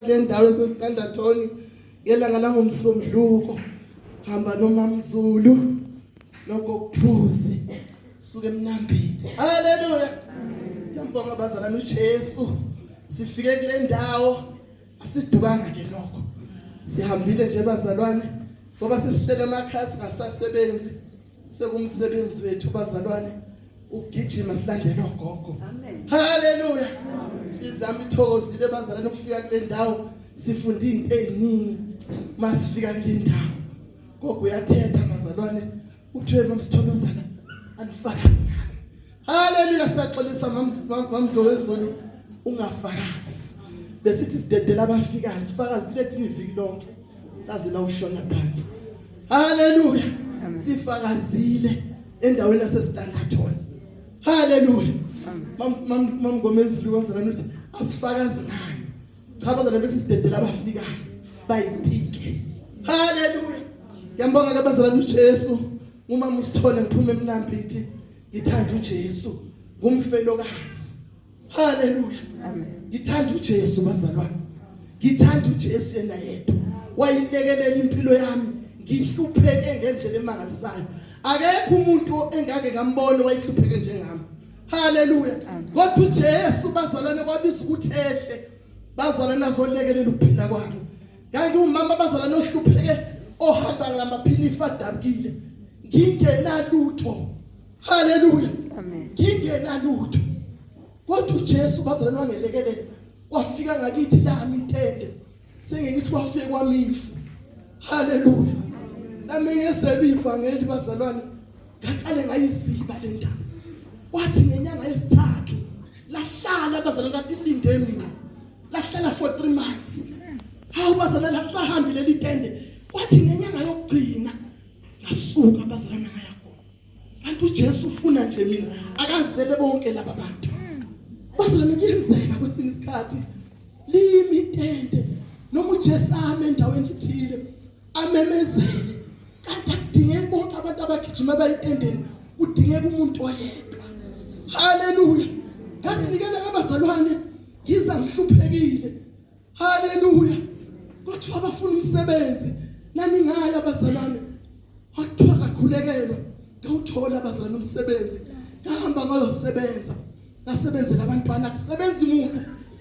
le ndawo esesitandathoni ngelanga langomsombuluko hamba noMamZulu nokophuzi suke eMnambithi. Haleluya. Ngiyambonga bazalwane uJesu. Sifike kule ndawo asidukanga ke lokho. Sihambile nje bazalwane ngoba sesihlele emakhaya singasasebenzi. Sekumsebenzi wethu bazalwane ukugijima silandela ogogo. Amen. Haleluya. Izami ithokozile bazalwane ukufika kule ndawo sifunda izinto eziningi masifika kule ndawo. Gogo uyathetha bazalwane uthiwe mamsithokozana anifakazi ngani. Haleluya siyaxolisa mamdowezulu ungafakazi. Besithi sidedela abafikayo sifakazile thina iviki lonke laze la ushona phansi. Haleluya. Sifakazile endaweni yasesitandathoni. Haleluya. Mamgomezulu bazalwane uthi asifakazi ngani. Cha bazalwane besisidedela abafikayo bayitike. Haleluya. Ngiyambonga ke bazalwane uJesu umama usithole ngiphume eMnambithi ngithanda uJesu ngumfelokazi. Haleluya. Amen. Ngithanda uJesu bazalwane. Ngithanda uJesu yena yedwa. Wayilekelela impilo yami ngihlupheke ngendlela emangalisayo. Akekho umuntu engake ngambone wayihlupheke njengami. Haleluya. Kodwa uJesu bazalwane kwabisa ukuthi ehle bazalwane azolekelela ukuphila kwami. Kanti umama bazalwane ohlupheke ohamba ngamaphilifa adabukile ngingenalutho. Haleluya. Amen. Ngingenalutho. Kodwa uJesu bazalwane wangelekelela wafika ngakithi lami intende sengithi wafike kwamifu. Haleluya. Nami ngezelwe ivangeli bazalwane ngaqale ngayiziba le ndaba. Wathi ngenyanga yesithathu lahlala bazalwane ngathi ilinde mina. Lahlala for 3 months. Hawu bazalwane lasahambile litende. Wathi ngenyanga yokugcina ngasuka bazalwane ngaya khona. Kanti uJesu ufuna nje mina akazele bonke laba bantu. Bazalwane kuyenzeka kwesinye isikhathi limi itende noma uJesu ame endaweni ethile amemezele. Kanti akudingeki bonke abantu abagijima bayitendeni kudingeka umuntu oyedwa. Haleluya. Ngasinikela kabazalwane ngiza ngihluphekile. Haleluya. Kodwa abafuna umsebenzi nami ngaya bazalwane wathiwa kakhulekelo ngawuthola bazalwane umsebenzi ngahamba ngayosebenza ngasebenzela abantwana kusebenza umuntu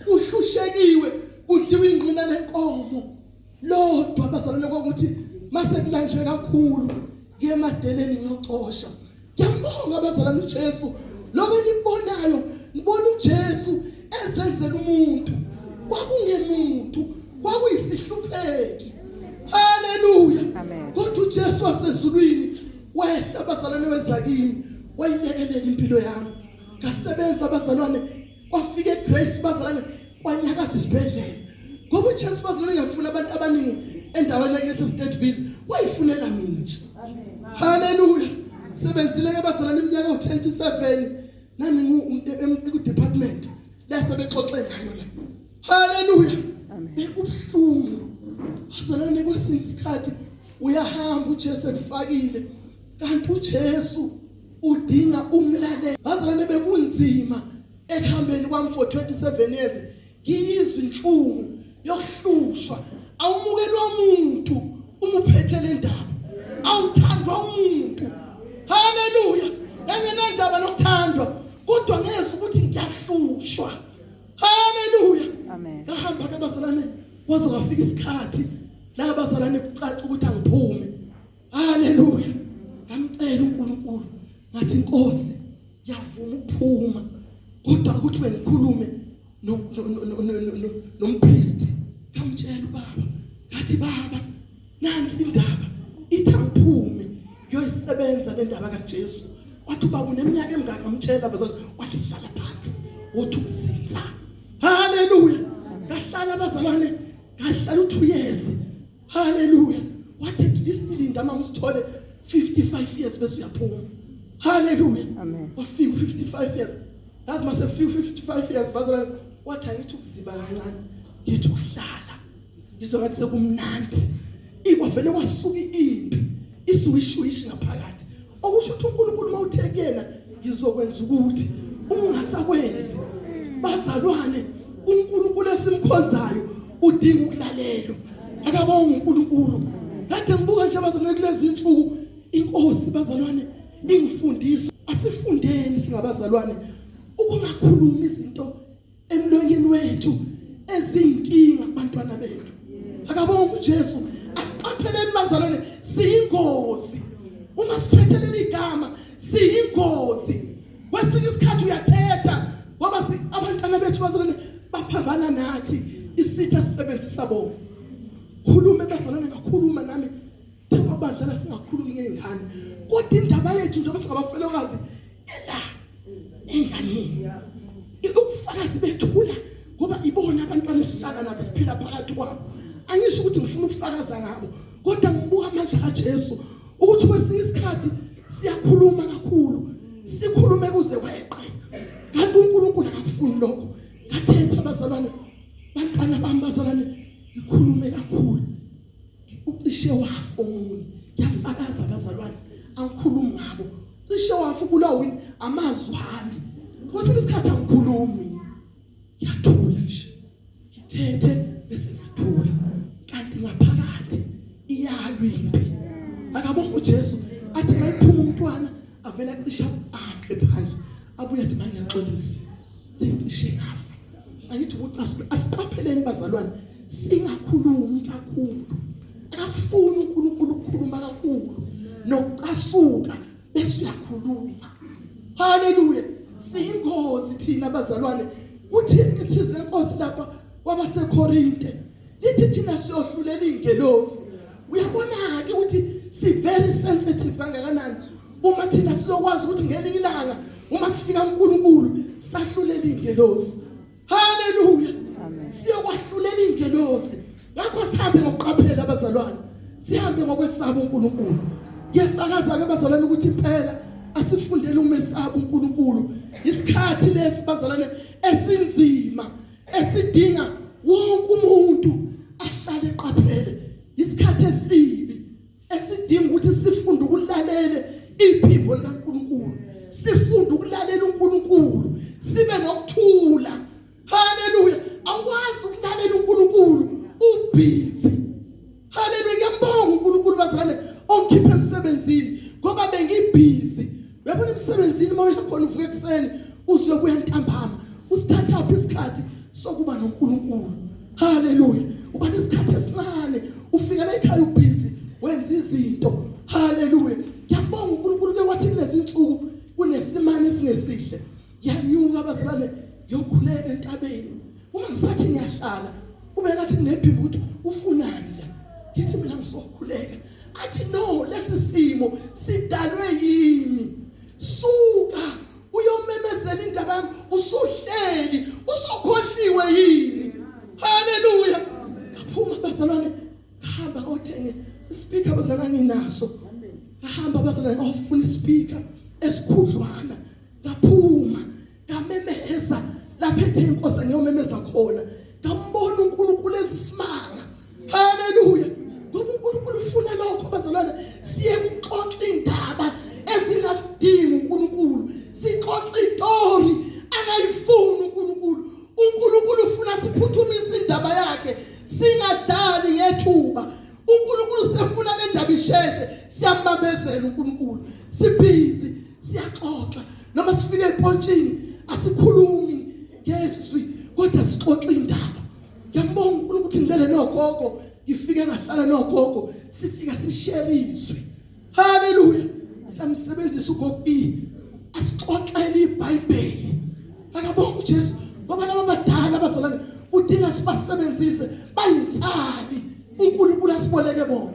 kuhlushekiwe kudliwa ingqina lenkomo lodwa bazalwane ukuthi mase kulanjwe kakhulu ngiye emadeleni ngiyocosha. Ngiyambonga bazalwane uJesu lokho nibonayo nibona uJesu ezenzela umuntu kwakungemuntu kwakuyisihlupheki. Haleluya. Kodwa uJesu wasezulwini wehla bazalwane wezakini wayilekelela impilo yami. Ngasebenza bazalwane kwafike Grace bazalwane kwanyakaza isibhedlela. Ngoba uJesu bazalwane ngafuna abantu abaningi endaweni yakithi Stateville wayifunela mina nje. Haleluya. Sebenzile ke bazalwane iminyaka u27 nami ku department lase bexoxe ngayo la. Haleluya. Bekubuhlungu. Bazalwane kwesinye isikhathi uyahamba uJesu efakile kanti uJesu udinga umlaleli. Bazalwane bekunzima ehambeni kwami for 27 years ngiyizwe inhlungu yokuhlushwa awumukelwa umuntu umuphethe le ndaba awuthandwa umuntu. Haleluya. Engenandaba nokuthandwa kodwa ngezwe ukuthi ngiyahlushwa. Haleluya. Amen. Ngahamba ke bazalwane waze wafika isikhathi la bazalwane kucaca ukuthi angiphume. Haleluya. Ngamcela uNkulunkulu ngathi Nkosi ngiyavuma ukuphuma kodwa ukuthi bengikhulume nompriest. Ngamtshela ubaba ngathi baba nansi indaba ithi angiphume ngiyoyisebenza le ndaba kaJesu. Wathi ubaba uneminyaka emingaki ngamtshela bazalwane wathi hlala phansi uthi ukuzinza. Haleluya. Ngahlala bazalwane ngahlala u2 years. Haleluya. Wathi at least linda mama usithole 55 years bese uyaphuma. Haleluya. Amen. Wafika 55 years. Yazi mase 55 years bazalwane wathi angithi ukuziba kancane ngithi ukuhlala. Ngizongathi sekumnandi. Ikwavele kwasuka impi isuwishuwishi ngaphakathi. Okusho ukuthi uNkulunkulu mawuthekena ngizokwenza ukuthi ungasakwenzi bazalwane uNkulunkulu esimkhonzayo udinga ukulalelwa. Akabonga uNkulunkulu. Kade ngibuka nje abazalwane kulezi insuku inkosi bazalwane ingifundisa asifundeni singabazalwane ukungakhuluma izinto emlonyeni wethu eziyinkinga kubantwana bethu. Akabonga uJesu. Asiqapheleni bazalwane siyingozi. Uma siphethelele igama siyingozi. Kwesinye isikhathi uyathetha ngoba abantwana bethu bazalwane baphambana nathi isitha sisebenzisa bona. Khulume bazalwane ngakhuluma nami thema badlala singakhulumi ngengane. Kodwa indaba yethu njengoba singabafelokazi ela enganeni. Ukufakazi bethula ngoba ibona abantwana esihlala nabo siphila phakathi kwabo. Angisho ukuthi ngifuna ukufakaza ngabo kodwa ngibuka amandla kaJesu ukuthi kwesinye isikhathi siyakhuluma kakhulu sikhulume kuze kweqe. Kanti uNkulunkulu akafuni lokho. Athethe abazalwane bantwana bami bazalwane ikhulume kakhulu. Ucishe wafa umuntu. Ngiyafakaza abazalwane angikhulumi ngabo. Cishe wafa kulawini amazwi ami. Kwesinye isikhathi angikhulumi. Ngiyathula nje. Ngithethe bese ngiyathula. Kanti ngaphakathi iyalwa impi. Akabonga uJesu athi mayiphuma umntwana avela cisha afe phansi. Abuya athi mangiyaxolisa. Sengishe ngafa. Angithi ukucasula asiqapheleni bazalwane singakhulumi kakhulu. Akafuni uNkulunkulu ukukhuluma kakhulu nokucasuka bese uyakhuluma. Haleluya. Siyingozi thina bazalwane. Uthi ithi lenkosi lapha kwabaseKorinte. Lithi thina siyohlulela ingelosi. Uyabona ke ukuthi si very sensitive kangakanani. Uma thina sizokwazi ukuthi ngelinye ilanga uma sifika uNkulunkulu sahlulela ingelosi. Haleluya. Siyokwahlulela ingelosi. Ngakho sihambe ngokuqaphela abazalwane. Sihambe ngokwesaba uNkulunkulu. Ngiyafakaza ke bazalwane ukuthi phela asifundele umesaba uNkulunkulu. Isikhathi lesi bazalwane esinzima esidinga wonke umuntu ahlale eqaphele. Isikhathi esibi esidinga ukuthi sifunde ukulalela iphimbo likaNkulunkulu. Sifunde ukulalela uNkulunkulu. Sibe nokuthula. Haleluya. Awukwazi ukulalela uNkulunkulu ubhizi. Haleluya. Ngiyabonga uNkulunkulu bazalwane ongikhiphe emsebenzini ngoba bengibhizi. Uyabona emsebenzini mawuya khona uvuka ekseni uzokuya ntambama. Usithatha uphi isikhathi sokuba noNkulunkulu. Haleluya. Uba nesikhathi esincane ufika la ekhaya ubhizi wenza izinto. Haleluya. Ngiyabonga uNkulunkulu ke wathi kulezi insuku kunesimane esingesihle. Yanyuka abazalwane yokhuleka entabeni. Uma ngisathi ngiyahlala ubeka athi kunephimbo ukuthi ufunani la. Ngithi mina ngizokhuleka. Athi no lesi simo sidalwe yimi. Suka uyomemezela indaba yami usuhleli usukhohliwe yini. Haleluya. Aphuma abazalwane hamba ngothenge ispeaker bazalwane naso. Ahamba abazalwane ofuna ispeaker esikhudlwana. Ngaphuma ngamemeza lapha ethe inkosi ngiyomemeza khona. Ngambona uNkulunkulu ezisimanga. Haleluya. Ngoba uNkulunkulu ufuna lokho bazalwane siye ukuxoxa indaba ezingadingi uNkulunkulu. Sixoxa istory angayifuni uNkulunkulu. uNkulunkulu ufuna siphuthumise indaba yakhe singadali ngethuba. uNkulunkulu sefuna le ndaba isheshe siyambambezela uNkulunkulu. Sibhizi siyaxoxa noma sifike epontshini asikhulumi ngezwi kodwa sixoxa indaba. Ngiyambonga uNkulunkulu ukuthi ngilele nogogo ngifike ngahlala nogogo sifika sishare izwi. Haleluya. Samsebenzisa ugogo asixoxele iBhayibheli. Akabonga uJesu ngoba laba badala abazalwane udinga sibasebenzise bayinsali uNkulunkulu asiboleke bona.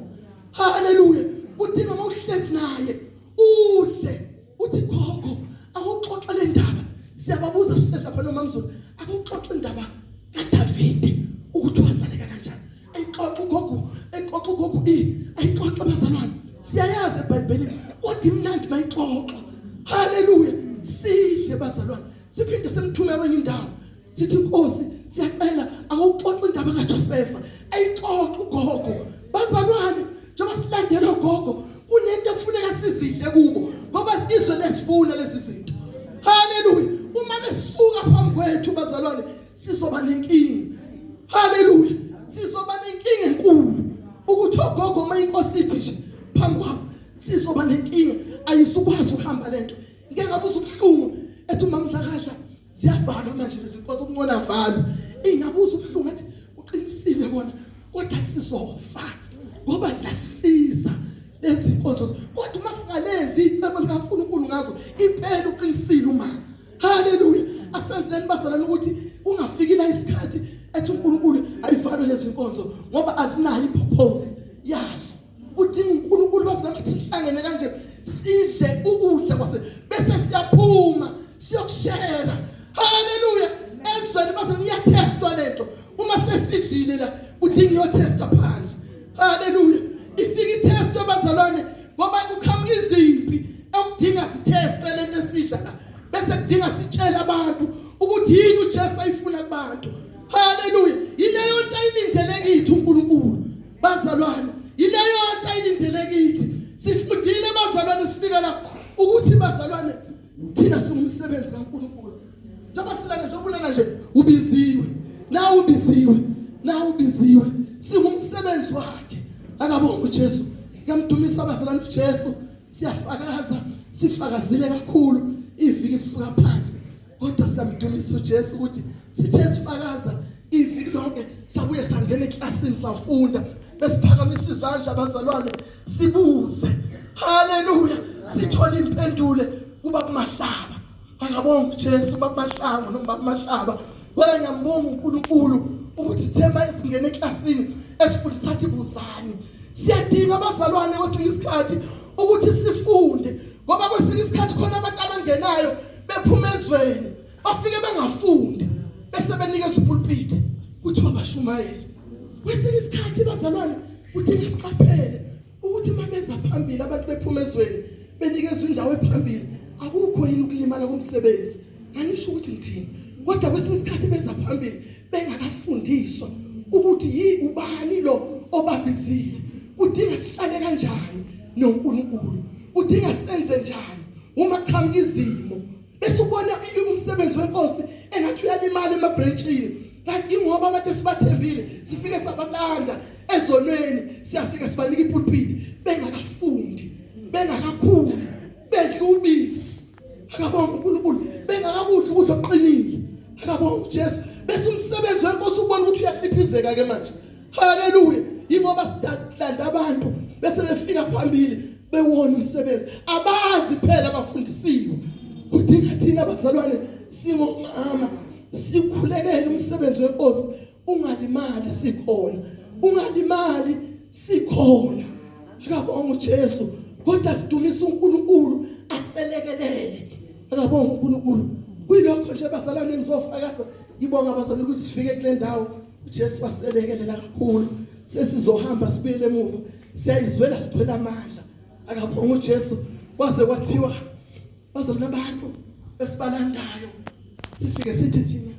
Haleluya. Udinga mawuhlezi naye uhle uthi gogo akuxoxa le ndaba. Siyababuza sihlezi lapha noMamzulu akuxoxa indaba kaDavide ukuthi wazaleka kanjani. Ayixoxa ugogo ayixoxa ugogo ayixoxa abazalwane. Siyayazi eBhayibhelini kodwa imnandi bayixoxa. Haleluya. Sihle bazalwane. Siphinde semthumela kwenye indawo. Sithi inkosi siyacela akuxoxa indaba kaJosefa. Ayixoxa ugogo. Bazalwane njengoba silandela ugogo kunento ekufuneka sizihle kubo ngoba izwe lesifuna lezi zinto. Haleluya. Uma besuka phambi kwethu bazalwane sizoba nenkingi. Haleluya. gogo uma inkosi ithi nje phambi kwabo sizoba nenkinga ayisukwazi ukuhamba lento ngeke ngabuza ubuhlungu ethi uma Mdlakadla ziyavalwa manje lezi inkosi okungona valwa ingabuza ubuhlungu ethi uqinisile bona kodwa sizofa ngoba siyasiza lezi inkonzo kodwa uma singalenzi icebo likaNkulunkulu ngazo impela uqinisile uma haleluya asenzeni bazalwane ukuthi ungafiki la isikhathi ethi uNkulunkulu ayifakwe lezi inkonzo ngoba azinayo ipurpose yazo udinga uNkulunkulu bazalwane ukuthi sihlangene kanje sidle ukudla kwase bese siyaphuma siyokushare haleluya ezweni bazalwane iyatestwa lento uma sesidlile la udinga iyotestwa phansi haleluya ifika itestwe bazalwane ngoba kuqhamuka izimpi ekudinga sitestwe lento esidla la bese kudinga sitshela abantu ukuthi yini uJesu ayifuna kubantu haleluya yileyo nto ayilindele kithi uNkulunkulu bazalwane yileyo nto ayilindele kithi sifundile bazalwane sifika la ukuthi bazalwane thina singumsebenzi kaNkulunkulu njengoba silana nje ubulana nje ubiziwe nawe ubiziwe singumsebenzi wakhe akabonga uJesu ngamdumisa abazalwane uJesu siyafakaza sifakazile kakhulu iviki lisuka phansi kodwa siyamdumisa uJesu ukuthi sithe sifakaza iviki lonke sabuye sangena eklasini safunda besiphakamisa izandla abazalwane sibuze haleluya sithola impendulo kuba kumahlaba akabonga uJesu kuba kumahlanga noma kumahlaba wena ngiyambonga uNkulunkulu ukuthi thema esingena eklasini esifundisa athi buzani siyadinga abazalwane kwesinye isikhathi ukuthi sifunde ngoba kwesinye isikhathi khona abantu abangenayo bephuma ezweni bafike bengafundi bese benikeza upulpit kuthiwa bashumayeli kwesinye isikhathi bazalwane udinga isiqaphele ukuthi mabeza phambili abantu bephuma ezweni benikeza indawo ephambili akukho yini ukulimala komsebenzi angisho ukuthi ngithini kodwa kwesinye isikhathi beza phambili bengakafundiswa ukuthi ubani lo obabizile udinga sihlale kanjani noNkulunkulu udinga senze njani uma qhamuka izimo bese ubona umsebenzi wenkosi engathi uyalimala emabranchini kanti ingoba abantu sibathembile sifike sabalanda ezonweni siyafika sibanika ipulpit bengakafundi bengakakhulu bedlubisi akabonga uNkulunkulu bengakakudla ukuthi oqinile akabonga uJesu bese umsebenzi wenkosi ubona ukuthi uyahliphizeka ke manje haleluya ingoba sidlanda abantu bese befika phambili bewona umsebenzi abazi phela abafundisiwe udinga thina abazalwane singomama sikhulekele umsebenzi wenkosi ungalimali sikhona akabonga uJesu kodwa sidumisa uNkulunkulu aselekelele akabonga uNkulunkulu kuyilokho nje abazalwane engizofakaza ngibonga abazalwane ukuthi sifike kule ndawo uJesu waselekelela kakhulu sesizohamba sibuyele emuva siyayizwela sithwele amandla akabonga uJesu kwaze kwathiwa bazalwane abantu esibalandayo sifike sithi thina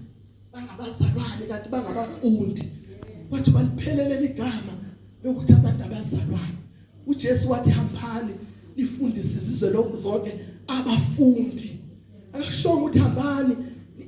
bangabazalwane kanti bangabafundi wathi baliphelele igama lokuthi abantu abazalwane uJesu wathi hambani lifundise izizwe zonke abafundi akashongo ukuthi hambani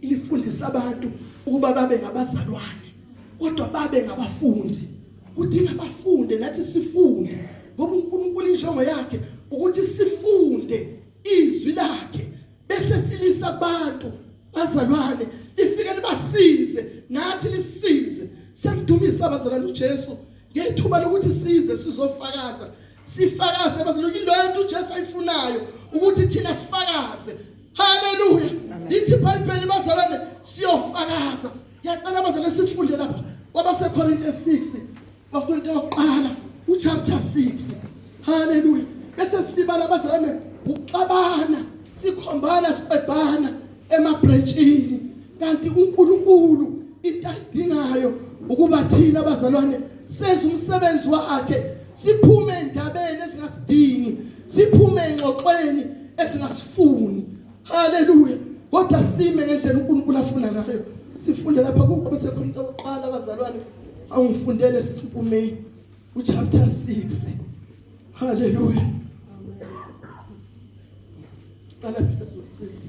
lifundise abantu ukuba babe ngabazalwane kodwa babe ngabafundi udinga abafunde nathi sifunde ngoba uNkulunkulu injongo yakhe ukuthi sifunde izwi lakhe bese silisa abantu bazalwane ifike libasize nathi lisize siyamdumisa abazalwane uJesu ngethuba lokuthi size sizofakaza sifakaze abazalwane ilento uJesu ayifunayo ukuthi thina sifakaze haleluya lithi iBhayibheli bazalwane siyofakaza yaqala abazalwane sifunde lapha kwabaseKorinte 6 baForinto yokuqala uchapter 6 haleluya bese silibala abazalwane uxabana sikhombana siqebana emabranchini kanti uNkulunkulu into ayidingayo ukuba thina abazalwane senze umsebenzi wakhe siphume endabeni ezingasidingi siphume engxoxweni ezingasifuni haleluya kodwa sime ngendlela uNkulunkulu afuna ngayo sifunde lapha kwabaseKorinte yokuqala abazalwane awufundele sisiphumeni uchapter 6 haleluya qala phezulu sisi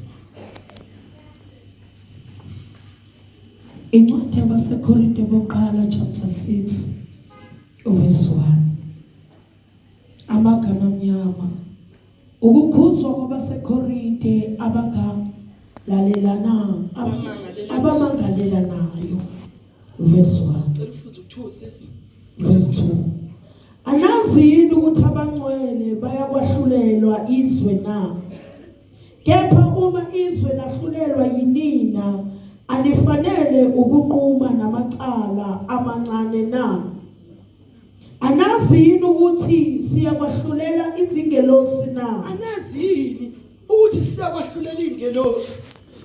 incwadi yabaseKorinte yokuqala chapter 6 verse 1 sisi. Verse 2. Anazi yini ukuthi abangcwele bayakwahlulelwa izwe na? Kepha uma izwe lahlulelwa yinina, anifanele ukunquma namacala amancane na? Anazi yini ukuthi siyakwahlulela izingelosi na? Anazi yini ukuthi siyakwahlulela ingelosi?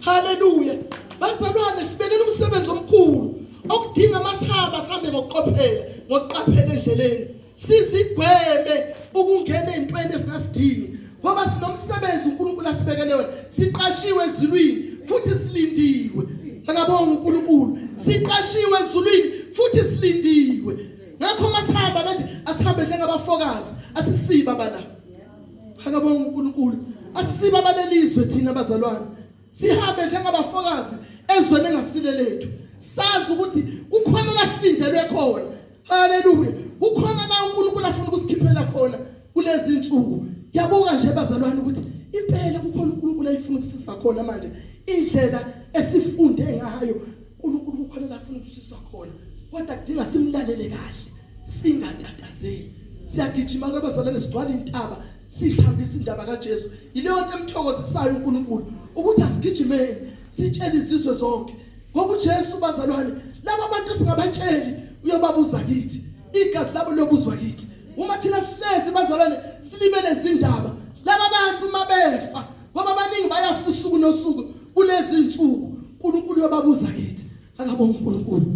Haleluya. Bazalwane, sibekele umsebenzi omkhulu okudinga masihamba sihambe ngokuqaphela endleleni. Sizigweme ukungena ezintweni esingasidingi ngoba sinomsebenzi uNkulunkulu asibekele wona. Siqashiwe ezulwini futhi silindiwe. Akabonga uNkulunkulu. Siqashiwe ezulwini futhi silindiwe. Ngakho masihamba nathi asihambe njengabafokazi, asisiba bala. Akabonga uNkulunkulu. Asisiba balelizwe thina bazalwane. Sihambe njengabafokazi ezweni engasile lethu. Sazi ukuthi kukhona la silindelwe khona. Haleluya. Kukhona la uNkulunkulu afuna ukusikhiphela khona kulezi insuku. Ngiyabuka nje bazalwane ukuthi impela kukhona uNkulunkulu ayifuna ukusisa khona manje. Indlela esifunde ngayo uNkulunkulu kukhona la afuna ukusisa khona. Kodwa kudinga simlalele kahle. Singatatazeli. Siyagijima kwabazalwane sigcwala intaba. Sihlambisa indaba kaJesu. Yileyo nto emthokozisayo uNkulunkulu ukuthi asigijimeni sitshele izizwe zonke ngoba uJesu bazalwane laba abantu singabatsheli uyobabuza kithi igazi labo lobuzwa kithi. Uma thina sihlezi bazalwane silibele izindaba laba bantu mabefa ngoba abaningi bayafa usuku nosuku kulezi insuku uNkulunkulu uyobabuza kithi. Akabonga uNkulunkulu.